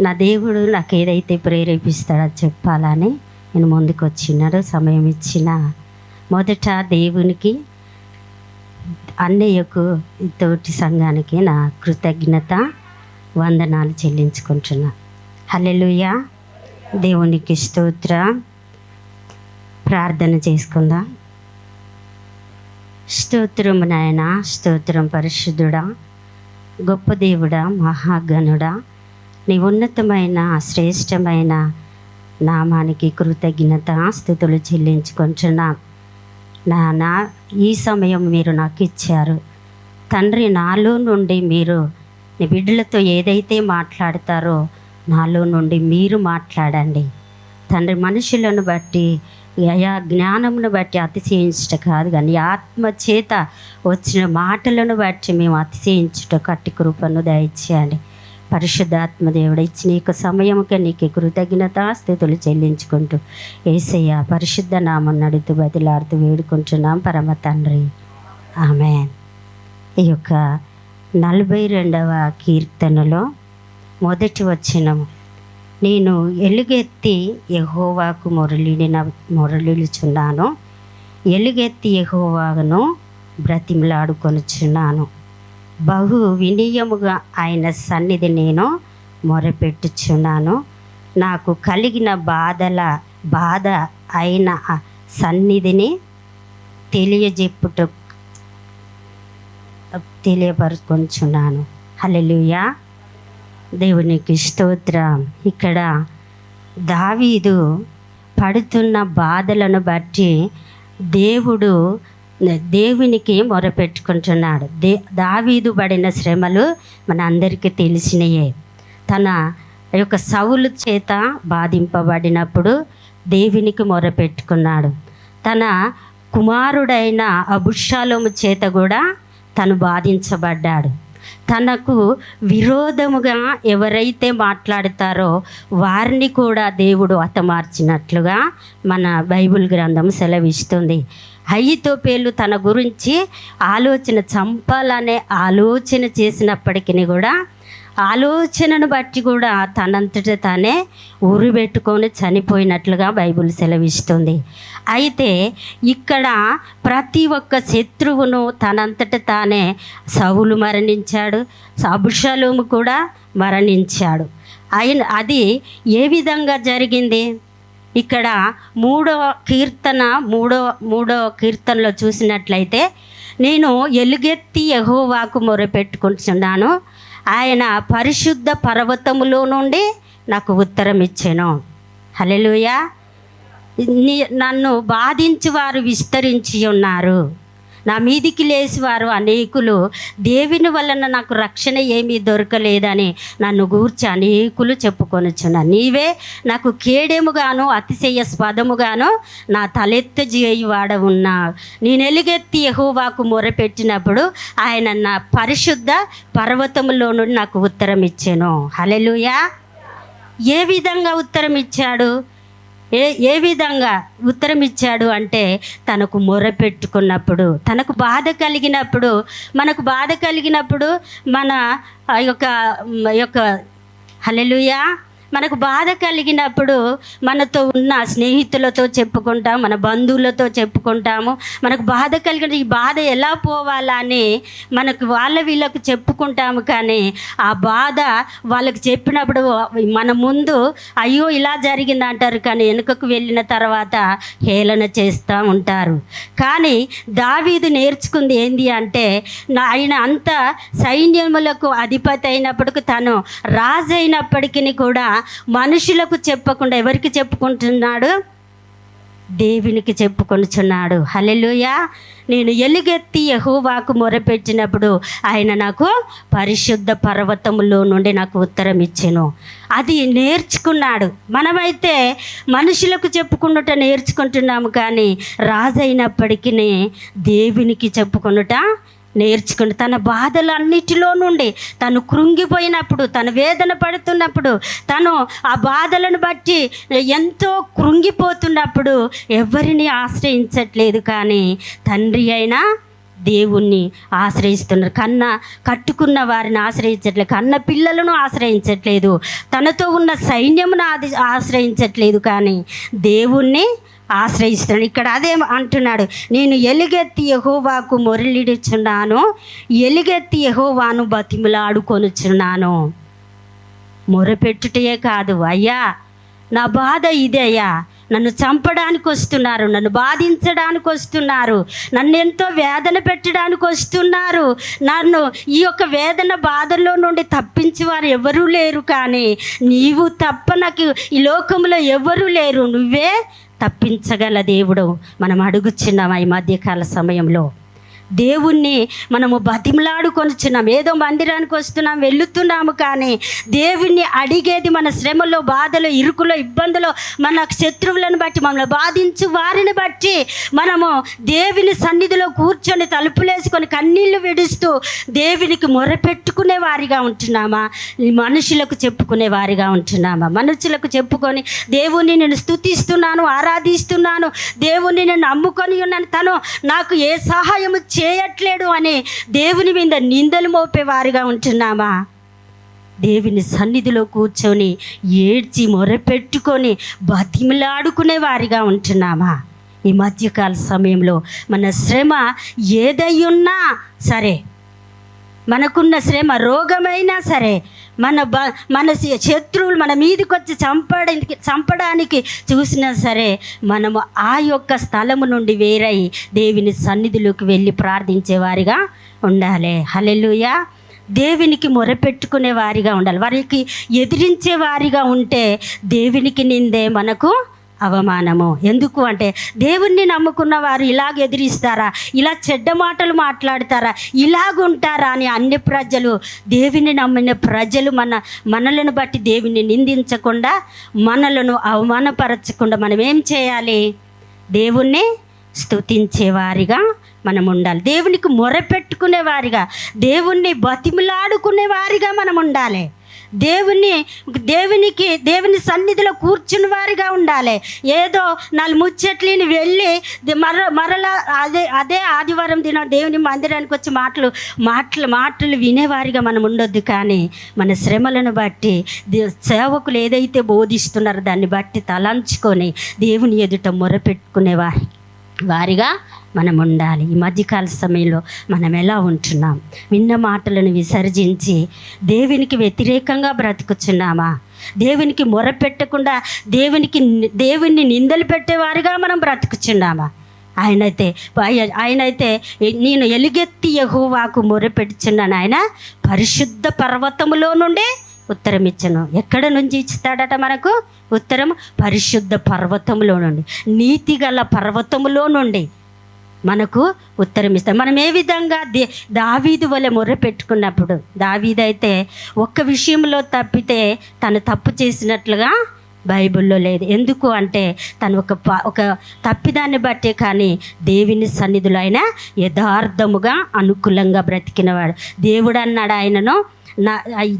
నా దేవుడు నాకు ఏదైతే ప్రేరేపిస్తాడో చెప్పాలని నేను ముందుకు వచ్చినాడు. సమయం ఇచ్చిన మొదట దేవునికి, అన్నయ్యకు, తోటి సంఘానికి నా కృతజ్ఞత వందనాలు చెల్లించుకుంటున్నా. హల్లెలూయా. దేవునికి స్తోత్ర. ప్రార్థన చేసుకుందాం. స్తోత్రం నాయన, స్తోత్రం పరిశుద్ధుడా, గొప్ప దేవుడా, మహాగణుడా, నీ ఉన్నతమైన శ్రేష్టమైన నామానికి కృతజ్ఞత స్తుతులు చెల్లించుకుంటున్నాం. నాన్న, ఈ సమయం మీరు నాకు ఇచ్చారు తండ్రి. నాలో నుండి మీరు నీ బిడ్డలతో ఏదైతే మాట్లాడతారో నాలో నుండి మీరు మాట్లాడండి తండ్రి. మనుషులను బట్టి, అయా జ్ఞానమును బట్టి అతిశయించుట కాదు, కానీ ఆత్మ చేత వచ్చిన మాటలను బట్టి మేము అతిశయించుట కట్టి కృపను దయచేయండి. పరిశుద్ధాత్మ దేవుడు ఇచ్చిన నీకు సమయముకే నీకు కృతజ్ఞత స్తుతులు చెల్లించుకుంటూ యేసయ్య పరిశుద్ధ నామం నడుతూ బతిలాడుతూ వేడుకుంటున్నాం పరమ తండ్రి, ఆమేన్. ఈ యొక్క 42వ కీర్తనలో మొదటి వచనము, నేను ఎలుగెత్తి యెహోవాకు మొరలిడుచున్నాను, ఎలుగెత్తి యెహోవాను బ్రతిమలాడుకొనుచున్నాను. బహు వినయముగా ఆయన సన్నిధి నేను మొరపెట్టుచున్నాను. నాకు కలిగిన బాధ అయిన సన్నిధిని తెలియపరుచుకొనుచున్నాను. హల్లెలూయా. దేవునికి స్తోత్రం. ఇక్కడ దావీదు పడుతున్న బాధలను బట్టి దేవునికి మొరపెట్టుకుంటున్నాడు. దావీదు పడిన శ్రమలు మన అందరికీ తెలిసినయే. తన యొక్క సౌలు చేత బాధింపబడినప్పుడు దేవునికి మొరపెట్టుకున్నాడు. తన కుమారుడైన అబుషాలోము చేత కూడా తను బాధించబడ్డాడు. తనకు విరోధముగా ఎవరైతే మాట్లాడతారో వారిని కూడా దేవుడు హతమార్చినట్లుగా మన బైబిల్ గ్రంథం సెలవిస్తుంది. అహీతోపెలు తన గురించి చంపాలనే ఆలోచన చేసినప్పటికీ కూడా ఆలోచనను బట్టి కూడా తనంతట తానే ఉరిబెట్టుకొని చనిపోయినట్లుగా బైబిల్ సెలవిస్తుంది. అయితే ఇక్కడ ప్రతి ఒక్క శత్రువును తనంతట తానే సౌలు మరణించాడు, అబుషాలోము కూడా మరణించాడు. అది ఏ విధంగా జరిగింది? ఇక్కడ మూడవ కీర్తనలో చూసినట్లయితే, నేను ఎలుగెత్తి యెహోవాకు మొరపెట్టుకుంటున్నాను, ఆయన పరిశుద్ధ పర్వతములో నుండి నాకు ఉత్తరం ఇచ్చెను. హల్లెలూయా. నన్ను బాధించి వారు విస్తరించి ఉన్నారు, నా మీదికి లేచి వారు అనేకులు, దేవుని వలన నాకు రక్షణ ఏమీ దొరకలేదని నన్ను గూర్చి అనేకులు చెప్పుకొనుచున్నారు. నీవే నాకు కేడెముగాను అతిశయస్పదముగాను నా తలెత్తజేయువాడ ఉన్నా. నేను ఎలుగెత్తి యెహోవాకు మొరపెట్టినప్పుడు ఆయన నా పరిశుద్ధ పర్వతములో నుండి నాకు ఉత్తరం ఇచ్చెను. హల్లెలూయా. ఏ విధంగా ఉత్తరం ఇచ్చాడు? ఏ విధంగా ఉత్తరం ఇచ్చాడు అంటే, తనకు మొరపెట్టుకున్నప్పుడు, తనకు బాధ కలిగినప్పుడు, మనకు బాధ కలిగినప్పుడు మన యొక్క హల్లెలూయా, మనకు బాధ కలిగినప్పుడు మనతో ఉన్న స్నేహితులతో చెప్పుకుంటాం, మన బంధువులతో చెప్పుకుంటాము. మనకు బాధ కలిగిన ఈ బాధ ఎలా పోవాలా అని మనకు వీళ్ళకు చెప్పుకుంటాము. కానీ ఆ బాధ వాళ్ళకి చెప్పినప్పుడు మన ముందు అయ్యో ఇలా జరిగింది అంటారు, కానీ వెనుకకు వెళ్ళిన తర్వాత హేళన చేస్తూ ఉంటారు. కానీ దావీదు నేర్చుకుంది ఏంది అంటే, ఆయన అంత సైన్యములకు అధిపతి అయినప్పటికీ, తను రాజు అయినప్పటికీ కూడా మనుషులకు చెప్పకుండా ఎవరికి చెప్పుకుంటున్నాడు? దేవునికి చెప్పుకొనుచున్నాడు. హల్లెలూయా. నేను ఎలుగెత్తి యెహోవాకు మొరపెట్టినప్పుడు ఆయన నాకు పరిశుద్ధ పర్వతములో నుండి నాకు ఉత్తరం ఇచ్చెను. అది నేర్చుకున్నాడు. మనమైతే మనుషులకు చెప్పుకున్నట నేర్చుకుంటున్నాము, కానీ రాజు అయినప్పటికీ దేవునికి చెప్పుకున్నట నేర్చుకుని, తన బాధలన్నిటిలో నుండి తను కృంగిపోయినప్పుడు, తను వేదన పడుతున్నప్పుడు, తను ఆ బాధలను బట్టి ఎంతో కృంగిపోతున్నప్పుడు ఎవరిని ఆశ్రయించట్లేదు, కానీ తండ్రి అయిన దేవుణ్ణి ఆశ్రయిస్తున్నారు. కట్టుకున్న వారిని ఆశ్రయించట్లేదు, కన్న పిల్లలను ఆశ్రయించట్లేదు, తనతో ఉన్న సైన్యమును ఆశ్రయించట్లేదు, కానీ దేవుణ్ణి ఆశ్రయిస్తున్నాడు. ఇక్కడ అదే అంటున్నాడు, నేను ఎలుగెత్తి యెహోవాకు మొరలిడుచున్నాను, ఎలుగెత్తి యెహోవాను బతిమిలాడుకొనుచున్నాను. మొరపెట్టుటే కాదు, అయ్యా నా బాధ ఇదే అయ్యా, నన్ను చంపడానికి వస్తున్నారు, నన్ను బాధించడానికి వస్తున్నారు, నన్ను ఎంతో వేదన పెట్టడానికి వస్తున్నారు, నన్ను ఈ యొక్క వేదన బాధల్లో నుండి తప్పించి వారు ఎవరూ లేరు, కానీ నీవు తప్ప నాకు ఈ లోకంలో ఎవరూ లేరు, నువ్వే తప్పించగల దేవుడు. మనం అడుగుచున్నాం ఈ మధ్యకాల సమయంలో. దేవుణ్ణి మనము బతిమలాడుకొనిచున్నాం. ఏదో మందిరానికి వస్తున్నాం, వెళుతున్నాము, కానీ దేవుణ్ణి అడిగేది మన శ్రమలో, బాధలో, ఇరుకులో, ఇబ్బందులో, మన శత్రువులను బట్టి, మనల్ని బాధించు వారిని బట్టి మనము దేవుని సన్నిధిలో కూర్చొని తలుపులేసుకొని కన్నీళ్లు విడుస్తూ దేవునికి మొరపెట్టుకునే వారిగా ఉంటున్నామా? మనుషులకు చెప్పుకునే వారిగా ఉంటున్నామా? మనుషులకు చెప్పుకొని దేవుణ్ణి నేను స్తుతిస్తున్నాను, ఆరాధిస్తున్నాను, దేవుణ్ణి నేను నమ్ముకొని ఉన్నాను, తను నాకు ఏ సహాయము చేయట్లేడు అని దేవుని మీద నిందలు మోపేవారిగా ఉంటున్నామా? దేవుని సన్నిధిలో కూర్చొని ఏడ్చి మొరపెట్టుకొని బతిమలాడుకునే వారిగా ఉంటున్నామా? ఈ మధ్యకాల సమయంలో మన శ్రమ ఏదయ్యున్నా సరే, మనకున్న శ్రమ రోగమైనా సరే, మన శత్రువులు మన మీదకి వచ్చి చంపడానికి చూసినా సరే, మనము ఆ యొక్క స్థలము నుండి వేరై దేవుని సన్నిధిలోకి వెళ్ళి ప్రార్థించేవారిగా ఉండాలి. హల్లెలూయా. దేవునికి మొరపెట్టుకునే వారిగా ఉండాలి. వారికి ఎదిరించే వారిగా ఉంటే దేవునికి నిందే, మనకు అవమానము. ఎందుకు అంటే దేవుణ్ణి నమ్ముకున్న వారు ఇలాగ ఎదిరిస్తారా, ఇలా చెడ్డ మాటలు మాట్లాడతారా, ఇలాగుంటారా అని అన్ని ప్రజలు, దేవుని నమ్మిన ప్రజలు మనలను బట్టి దేవుణ్ణి నిందించకుండా, మనలను అవమానపరచకుండా మనం ఏం చేయాలి? దేవుణ్ణి స్తుతించేవారిగా మనం ఉండాలి. దేవునికి మొరపెట్టుకునే వారిగా, దేవుణ్ణి బతిమలాడుకునే వారిగా మనం ఉండాలి. దేవుని సన్నిధిలో కూర్చుని వారిగా ఉండాలి. ఏదో నాలుగు ముచ్చట్లని వెళ్ళి మరలా అదే ఆదివారం దినం దేవుని మందిరానికి వచ్చి మాటలు వినేవారిగా మనం ఉండొద్దు. కానీ మన శ్రమలను బట్టి సేవకులు ఏదైతే బోధిస్తున్నారో దాన్ని బట్టి తలంచుకొని దేవుని ఎదుట మొరపెట్టుకునే వారిగా మనం ఉండాలి. ఈ మధ్యకాల సమయంలో మనం ఎలా ఉంటున్నాం? విన్న మాటలను విసర్జించి దేవునికి వ్యతిరేకంగా బ్రతుకుచున్నామా? దేవునికి మొరపెట్టకుండా దేవుణ్ణి నిందలు పెట్టేవారిగా మనం బ్రతుకుచున్నామా? ఆయనైతే నేను ఎలుగెత్తి యెహోవాకు మొరపెట్టుచున్నాను, ఆయన పరిశుద్ధ పర్వతములో నుండి ఉత్తరం ఇచ్చను. ఎక్కడ నుంచి ఇస్తాడట మనకు ఉత్తరం? పరిశుద్ధ పర్వతములో నుండి, నీతిగల పర్వతములో నుండి మనకు ఉత్తరం ఇస్తాడు. మనం ఏ విధంగా దావీదు వలె మొర్ర పెట్టుకున్నప్పుడు, దావీదైతే ఒక్క విషయంలో తప్పితే తను తప్పు చేసినట్లుగా బైబిల్లో లేదు. ఎందుకు అంటే తను ఒక తప్పిదాన్ని బట్టే, కానీ దేవుని సన్నిధిలో ఆయన యథార్థముగా అనుకూలంగా బ్రతికినవాడు. దేవుడు అన్నాడు ఆయనను,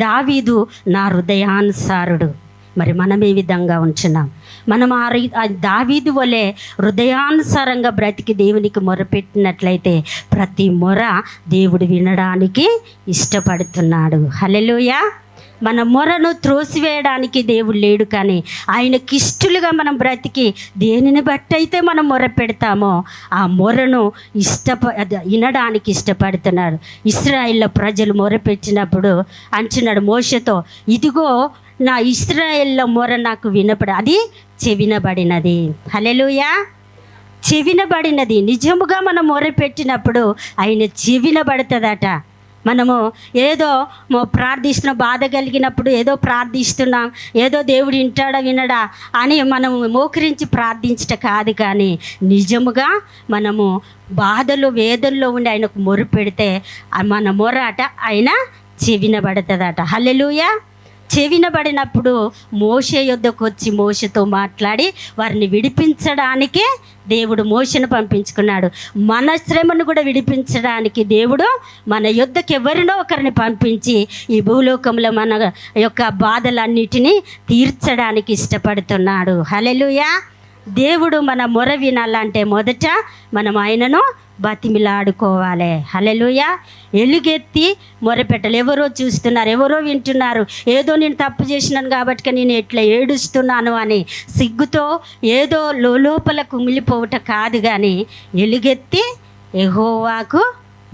దావీదు నా హృదయానుసారుడు. మరి మనం ఏ విధంగా ఉంచున్నాం? మనం దావీదు వలె హృదయానుసారంగా బ్రతికి దేవునికి మొరపెట్టినట్లయితే ప్రతి మొర దేవుడు వినడానికి ఇష్టపడుతున్నాడు. హల్లెలూయా. మన మొరను త్రోసివేయడానికి దేవుడు లేడు, కానీ ఆయనకి ఇష్టలుగా మనం బ్రతికి దేనిని బట్టి అయితే మనం మొర పెడతామో ఆ మొరను వినడానికి ఇష్టపడుతున్నాడు. ఇశ్రాయేలు ప్రజలు మొరపెట్టినప్పుడు అంటున్నాడు మోషేతో, ఇదిగో నా ఇశ్రాయేలు మొర నాకు అది చెవినబడినది. హల్లెలూయా. చెవినబడినది. నిజముగా మనం మొరపెట్టినప్పుడు ఆయన చెవినబడుతుందట. మనము ఏదో ప్రార్థిస్తున్నాం, బాధ కలిగినప్పుడు ఏదో ప్రార్థిస్తున్నాం, ఏదో దేవుడు వింటాడా వినడా అని మనము మోకరించి ప్రార్థించట కాదు, కానీ నిజముగా మనము బాధలు వేదనలో ఉండి ఆయనకు మొర పెడితే మన మొర అట ఆయన చెవినబడుతుందట. హల్లెలూయా. చెవినబడినప్పుడు మోషే యొద్దకు వచ్చి మోషేతో మాట్లాడి వారిని విడిపించడానికే దేవుడు మోషేను పంపించుకున్నాడు. మన శ్రమను కూడా విడిపించడానికి దేవుడు మన యొద్దకు ఎవరినో ఒకరిని పంపించి ఈ భూలోకంలో మన యొక్క బాధలన్నిటినీ తీర్చడానికి ఇష్టపడుతున్నాడు. హల్లెలూయా. దేవుడు మన మొర వినాలంటే మొదట మనం ఆయనను బతిమిలాడుకోవాలి. హల్లెలూయా. ఎలుగెత్తి మొరపెట్టాలి. ఎవరో చూస్తున్నారు, ఎవరో వింటున్నారు, ఏదో నేను తప్పు చేసినాను కాబట్టి నేను ఎట్లా ఏడుస్తున్నాను అని సిగ్గుతో ఏదో లోపల కుమిలిపోవట కాదు, కానీ ఎలుగెత్తి యెహోవాకు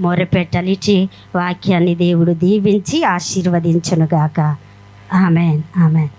మొరపెట్టాలి. ఇచ్చి వాక్యాన్ని దేవుడు దీవించి ఆశీర్వదించునుగాక. Amen, amen.